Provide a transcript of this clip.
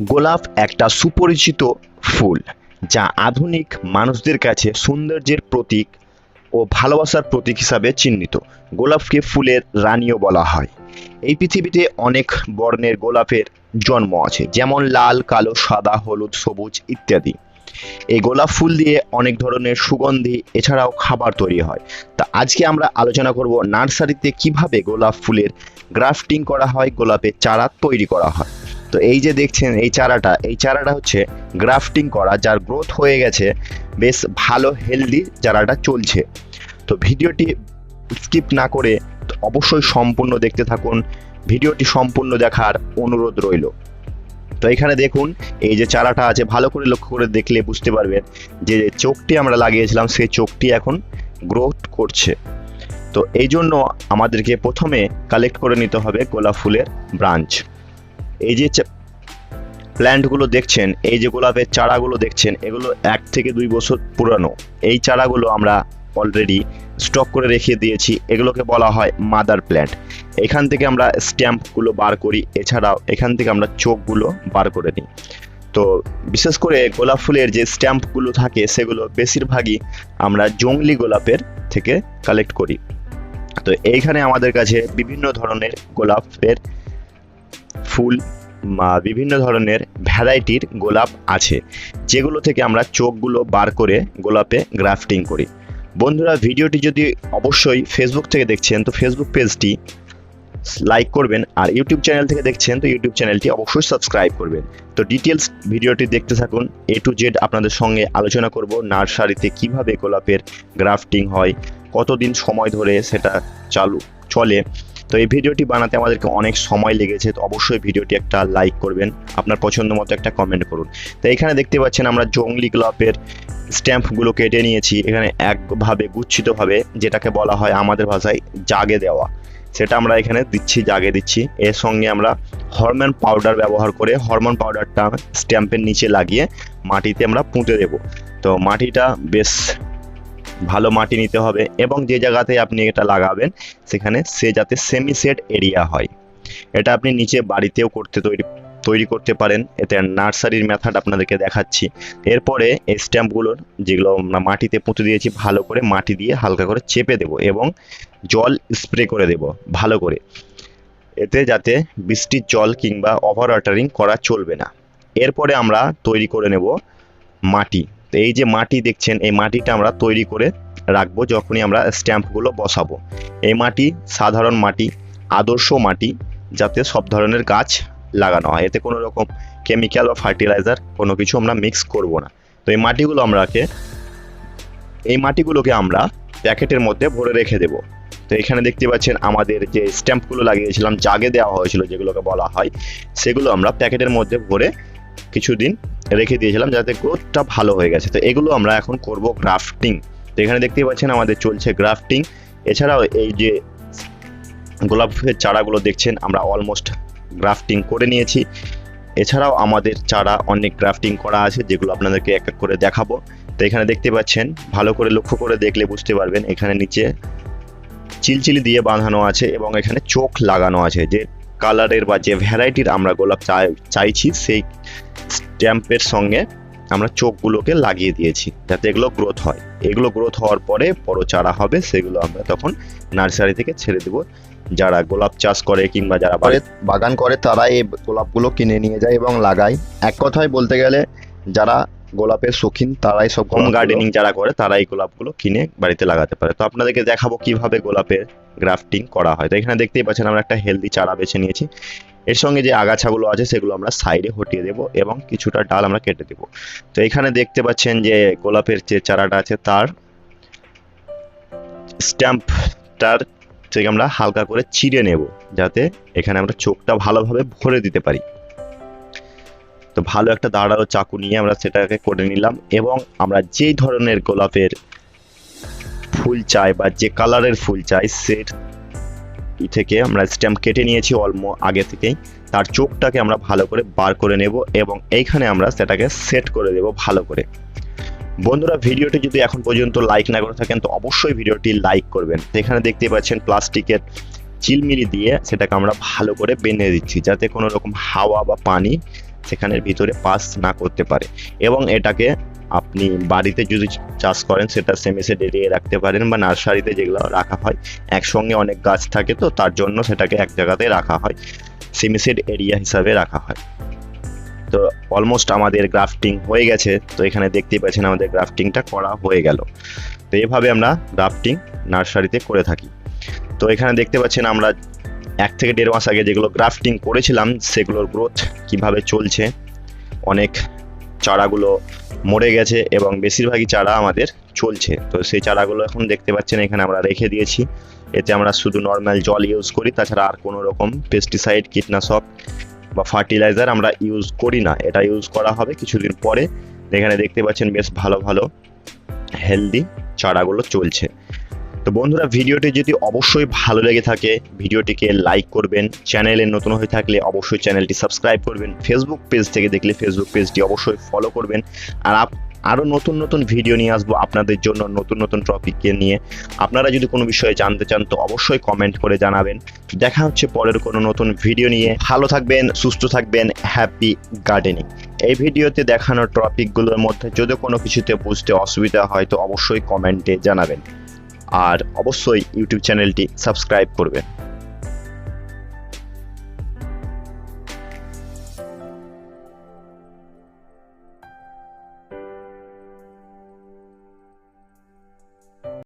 গোলাপ একটা সুপরিচিত ফুল, যা আধুনিক মানুষদের কাছে সৌন্দর্যের প্রতীক ও ভালোবাসার প্রতীক হিসাবে চিহ্নিত। গোলাপকে ফুলের রানীও বলা হয়। এই পৃথিবীতে অনেক বর্ণের গোলাপের জন্ম আছে, যেমন লাল, কালো, সাদা, হলুদ, সবুজ ইত্যাদি। এই গোলাপ ফুল দিয়ে অনেক ধরনের সুগন্ধি এছাড়াও খাবার তৈরি হয়। তা আজকে আমরা আলোচনা করব নার্সারিতে কিভাবে গোলাপ ফুলের গ্রাফটিং করা হয়, গোলাপের চারা তৈরি করা হয়। তো এই যে দেখছেন এই চারাটা হচ্ছে গ্রাফটিং করা, যার গ্রোথ হয়ে গেছে, বেশ ভালো হেলদি চারাটা চলছে। তো ভিডিওটি স্কিপ না করে অবশ্যই সম্পূর্ণ দেখতে থাকুন। ভিডিওটি সম্পূর্ণ দেখার অনুরোধ রইল। তো এখানে দেখুন এই যে চারাটা আছে, ভালো করে লক্ষ্য করে দেখলে বুঝতে পারবেন যে চোখটি আমরা লাগিয়েছিলাম সেই চোখটি এখন গ্রোথ করছে। তো এই জন্য আমাদেরকে প্রথমে কালেক্ট করে নিতে হবে গোলাপ ফুলের ব্রাঞ্চ। এই যে প্ল্যান্টগুলো দেখছেন, এই যে গোলাপের চারাগুলো দেখছেন, এগুলো 1 থেকে 2 বছর পুরানো। এই চারাগুলো আমরা অলরেডি স্টক করে রেখে দিয়েছি। এগুলোকে বলা হয় মাদার প্ল্যান্ট। এখান থেকে আমরা স্ট্যাম্পগুলো বার করি, এছাড়াও এখান থেকে আমরা চোখগুলো বার করে নিই। তো বিশেষ করে গোলাপ ফুলের যে স্ট্যাম্পগুলো থাকে সেগুলো বেশিরভাগই আমরা জংলি গোলাপের থেকে কালেক্ট করি। তো এইখানে আমাদের কাছে বিভিন্ন ধরনের গোলাপের ফুল, বিভিন্ন ধরনের ভ্যারাইটির গোলাপ আছে, যেগুলো থেকে আমরা চোখগুলো বার করে গোলাপে গ্রাফটিং করি। বন্ধুরা, ভিডিওটি যদি অবশ্যই ফেসবুক থেকে দেখছেন তো ফেসবুক পেজটি লাইক করবেন, আর ইউটিউব চ্যানেল থেকে দেখছেন তো ইউটিউব চ্যানেলটি অবশ্যই সাবস্ক্রাইব করবেন। তো ডিটেলস ভিডিওটি দেখতে থাকুন। A to Z আপনাদের সঙ্গে আলোচনা করব নার্সারিতে কিভাবে গোলাপের গ্রাফটিং হয়, কতদিন সময় ধরে সেটা চলে। তো এই ভিডিওটি বানাতে আমাদেরকে অনেক সময় লেগেছে। তো অবশ্যই ভিডিওটি একটা লাইক করবেন, আপনার পছন্দ মতো একটা কমেন্ট করুন। তো এখানে দেখতে পাচ্ছেন আমরা জংলি গোলাপের স্ট্যাম্পগুলো কেটে নিয়েছি। এখানে একভাবে গুচ্ছিতভাবে, যেটাকে বলা হয় আমাদের ভাষায় জাগে দেওয়া, সেটা আমরা এখানে দিচ্ছি, জাগে দিচ্ছি। এর সঙ্গে আমরা হরমোন পাউডার ব্যবহার করে হরমোন পাউডারটা স্ট্যাম্পের নিচে লাগিয়ে মাটিতে আমরা পুঁতে দেব। তো মাটিটা বেশ ভালো মাটি নিতে হবে, এবং যে জায়গাতে আপনি এটা লাগাবেন সেখানে সে যাতে সেমি সেট এরিয়া হয়। এটা আপনি নিচে বাড়িতেও তৈরি করতে পারেন। এতে নার্সারির মেথড আপনাদেরকে দেখাচ্ছি। এরপরে এই স্ট্যাম্পগুলোর যেগুলো আমরা মাটিতে পুঁতে দিয়েছি, ভালো করে মাটি দিয়ে হালকা করে চেপে দেব এবং জল স্প্রে করে দেব ভালো করে, এতে যাতে বৃষ্টির জল কিংবা ওভার ওয়াটারিং করা চলবে না। এরপরে আমরা তৈরি করে নেব মাটি। তো এই যে মাটি দেখছেন, এই মাটিটা আমরা তৈরি করে রাখবো যখনই আমরা স্ট্যাম্পগুলো বসাবো। এই মাটি সাধারণ মাটি, আদর্শ মাটি, যাতে সব ধরনের গাছ লাগানো হয়। এতে কোনো রকম কেমিক্যাল বা ফার্টিলাইজার কোনো কিছু আমরা মিক্স করব না। তো এই মাটিগুলোকে আমরা প্যাকেটের মধ্যে ভরে রেখে দেব। তো এখানে দেখতে পাচ্ছেন আমাদের যে স্ট্যাম্পগুলো লাগিয়েছিলাম, জাগে দেওয়া হয়েছিল যেগুলোকে বলা হয়, সেগুলো আমরা প্যাকেটের মধ্যে ভরে কিছুদিন রেখে দিয়েছিলাম, যাতে গ্রোথটা ভালো হয়ে গেছে। তো এগুলো আমরা এখন করব গ্রাফটিং। তো এখানে দেখতে পাচ্ছেন আমাদের চলছে গ্রাফটিং। এছাড়াও এই যে গোলাপের চারাগুলো দেখছেন, আমরা অলমোস্ট গ্রাফটিং করে নিয়েছি। এছাড়াও আমাদের চারা অনেক গ্রাফটিং করা আছে, যেগুলো আপনাদেরকে এক এক করে দেখাবো। তো এখানে দেখতে পাচ্ছেন, ভালো করে লক্ষ্য করে দেখলে বুঝতে পারবেন, এখানে নিচে চিলচিলি দিয়ে বাঁধানো আছে এবং এখানে চোখ লাগানো আছে। যে কালারের বা যে ভ্যারাইটির আমরা গোলাপ চাইছি সেই স্ট্যাম্পের সঙ্গে আমরা চোখগুলোকে লাগিয়ে দিয়েছি, যাতে এগুলো গ্রোথ হয়। এগুলো গ্রোথ হওয়ার পরে বড় চারা হবে, সেগুলো আমরা তখন নার্সারি থেকে ছেড়ে দেব। যারা গোলাপ চাষ করে কিংবা যারা বাগান করে তারা এই গোলাপগুলো কিনে নিয়ে যায় এবং লাগায়। এক কথায় বলতে গেলে যারা গোলাপের শৌখিন তারাই সব, হোম গার্ডেনিং যারা করে তারা এই গোলাপগুলো কিনে বাড়িতে লাগাতে পারে। তো আপনাদেরকে দেখাবো কিভাবে গোলাপের গ্রাফটিং করা হয়। তো এখানে দেখতেই পাচ্ছেন আমরা একটা হেলদি চারা বেছে নিয়েছি। এর সঙ্গে যে আগাছাগুলো আছে সেগুলো আমরা সাইডে হটিয়ে দেব এবং কিছুটা ডাল আমরা কেটে দেব। তো এখানে দেখতে পাচ্ছেন যে গোলাপের যে চারাটা আছে তার স্ট্যাম্পটার থেকে আমরা হালকা করে চিড়ে নেব, যাতে এখানে আমরা চোখটা ভালোভাবে ভরে দিতে পারি। তো ভালো একটা দাঁড়ালো চাকু নিয়ে আমরা সেটাকে করে নিলাম, এবং আমরা যেই ধরনের গোলাপের ফুল চাই বা যে কালারের ফুল চাই সেট থেকে আমরা স্ট্যাম্প কেটে নিয়েছি আগে থেকেই। তার চোখটাকে আমরা ভালো করে বার করে নেব এবং এইখানে আমরা সেটাকে সেট করে দেব ভালো করে। বন্ধুরা, ভিডিওটি যদি এখন পর্যন্ত লাইক না করে থাকেন তো অবশ্যই ভিডিওটি লাইক করবেন। তো এখানে দেখতে পাচ্ছেন প্লাস্টিকের চিলমিলি দিয়ে সেটাকে আমরা ভালো করে বেঁধে দিচ্ছি, যাতে কোনো রকম হাওয়া বা পানি সেখানের ভিতরে পাস না করতে পারে। এবং এটাকে আপনি বাড়িতে যদি চাষ করেন সেটা সেমিসেড এরিয়ায় রাখতে পারেন, বা নার্সারিতে যেগুলো রাখা হয় একসঙ্গে অনেক গাছ থাকে তো তার জন্য সেটাকে এক জায়গাতে রাখা হয়, সেমিসেড এরিয়া হিসাবে রাখা হয়। তো অলমোস্ট আমাদের গ্রাফটিং হয়ে গেছে। তো এখানে দেখতেই পাচ্ছেন আমাদের গ্রাফটিংটা করা হয়ে গেল। তো এভাবে আমরা গ্রাফটিং নার্সারিতে করে থাকি। তো এখানে দেখতে পাচ্ছেন আমরা 1 থেকে 1.5 মাস আগে যেগুলো গ্রাফটিং করেছিলাম সেগুলোর গ্রোথ কিভাবে চলছে। অনেক চারাগুলো মরে গেছে এবং বেশিরভাগই চারা আমাদের চলছে। তো সেই চারাগুলো এখন দেখতে পাচ্ছেন এখানে আমরা রেখে দিয়েছি। এতে আমরা শুধু নর্মাল জল ইউজ করি, তাছাড়া আর কোনো রকম পেস্টিসাইড, কীটনাশক বা ফার্টিলাইজার আমরা ইউজ করি না। এটা ইউজ করা হবে কিছুদিন পরে। এখানে দেখতে পাচ্ছেন বেশ ভালো ভালো হেলদি চারাগুলো চলছে। তো বন্ধুরা, ভিডিওটি যদি অবশ্যই ভালো লেগে থাকে ভিডিওটিকে লাইক করবেন, চ্যানেলে নতুন হয়ে থাকলে অবশ্যই চ্যানেলটি সাবস্ক্রাইব করবেন, ফেসবুক পেজ থেকে দেখলে ফেসবুক পেজটি অবশ্যই ফলো করবেন। আর আরও নতুন নতুন ভিডিও নিয়ে আসবো আপনাদের জন্য, নতুন নতুন টপিককে নিয়ে। আপনারা যদি কোনো বিষয়ে জানতে চান তো অবশ্যই কমেন্ট করে জানাবেন। দেখা হচ্ছে পরের কোনো নতুন ভিডিও নিয়ে। ভালো থাকবেন, সুস্থ থাকবেন, হ্যাপি গার্ডেনিং। এই ভিডিওতে দেখানো টপিকগুলোর মধ্যে যদি কোনো কিছুতে বুঝতে অসুবিধা হয় তো অবশ্যই কমেন্টে জানাবেন। আর অবশ্যই ইউটিউব চ্যানেলটি সাবস্ক্রাইব করবেন।